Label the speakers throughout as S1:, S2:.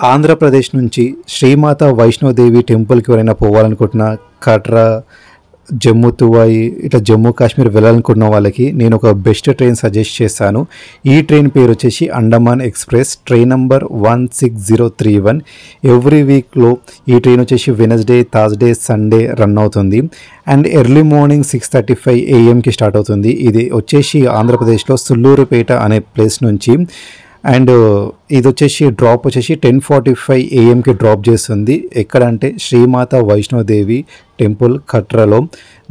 S1: ఆంధ్రప్రదేశ్ నుంచి శ్రీమాత వైష్ణోదేవి టెంపుల్కి ఎవరైనా పోవాలనుకుంటున్న కట్రా, జమ్మూ తువాయి ఇట్లా జమ్మూ కాశ్మీర్ వెళ్ళాలనుకున్న వాళ్ళకి నేను ఒక బెస్ట్ ట్రైన్ సజెస్ట్ చేస్తాను. ఈ ట్రైన్ పేరు వచ్చేసి Andaman express. Train number 16031. Every వీక్లో ఈ ట్రైన్ వచ్చేసి వెనస్డే, థర్స్డే, సండే రన్ అవుతుంది. And early morning 6:35 AM start అవుతుంది. ఇది వచ్చేసి ఆంధ్రప్రదేశ్లో సుల్లూరుపేట అనే ప్లేస్ నుంచి. అండ్ ఇది వచ్చేసి డ్రాప్ వచ్చేసి 10:45 AM డ్రాప్ చేస్తుంది. ఎక్కడ అంటే శ్రీమాత వైష్ణోదేవి టెంపుల్ కట్రాలో.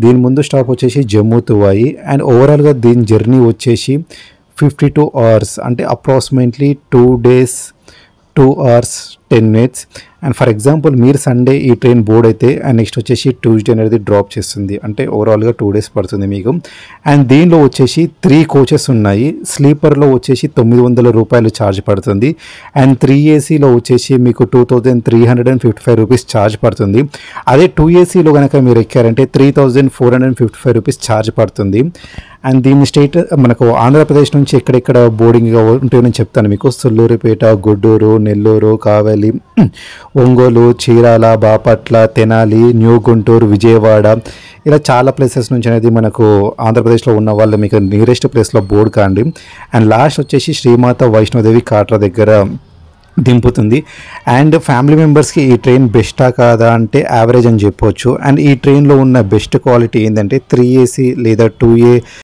S1: దీని ముందు స్టాప్ వచ్చేసి జమ్మూ తువాయి. అండ్ ఓవరాల్గా దీని జర్నీ వచ్చేసి 52 hours, అంటే approximately 2 days 2 hours 10 minutes. And for example మీరు సండే ఈ ట్రైన్ బోర్డ్ అయితే అండ్ నెక్స్ట్ వచ్చేసి ట్యూస్డే అనేది డ్రాప్ చేస్తుంది. అంటే ఓవరాల్గా 2 days పడుతుంది మీకు. అండ్ దీనిలో వచ్చేసి 3 coaches ఉన్నాయి. స్లీపర్లో వచ్చేసి 900 రూపాయలు ఛార్జ్ పడుతుంది. అండ్ 3AC వచ్చేసి మీకు 2355 రూపీస్ ఛార్జ్ పడుతుంది. అదే 2AC కనుక మీరు ఎక్కారంటే 3455 రూపీస్ ఛార్జ్ పడుతుంది. అండ్ దీని స్టేట్ మనకు ఆంధ్రప్రదేశ్ నుంచి ఎక్కడెక్కడ బోర్డింగ్ ఉంటాయో నేను చెప్తాను మీకు. సుల్లూరుపేట, గుడ్డూరు, నెల్లూరు, కావలి, ఒంగోలు, చీరాల, బాపట్ల, తెనాలి, న్యూ గుంటూరు, విజయవాడ, ఇలా చాలా ప్లేసెస్ నుంచి అనేది మనకు ఆంధ్రప్రదేశ్లో ఉన్న వాళ్ళు మీకు నియరెస్ట్ ప్లేస్లో బోర్డ్ కాండి. అండ్ లాస్ట్ వచ్చేసి శ్రీమాత వైష్ణోదేవి కాట్రా దగ్గర దింపుతుంది. అండ్ ఫ్యామిలీ మెంబర్స్కి ఈ ట్రైన్ బెస్టా కాదా అంటే యావరేజ్ అని చెప్పవచ్చు. అండ్ ఈ ట్రైన్లో ఉన్న బెస్ట్ క్వాలిటీ ఏంటంటే 3AC లేదా 2A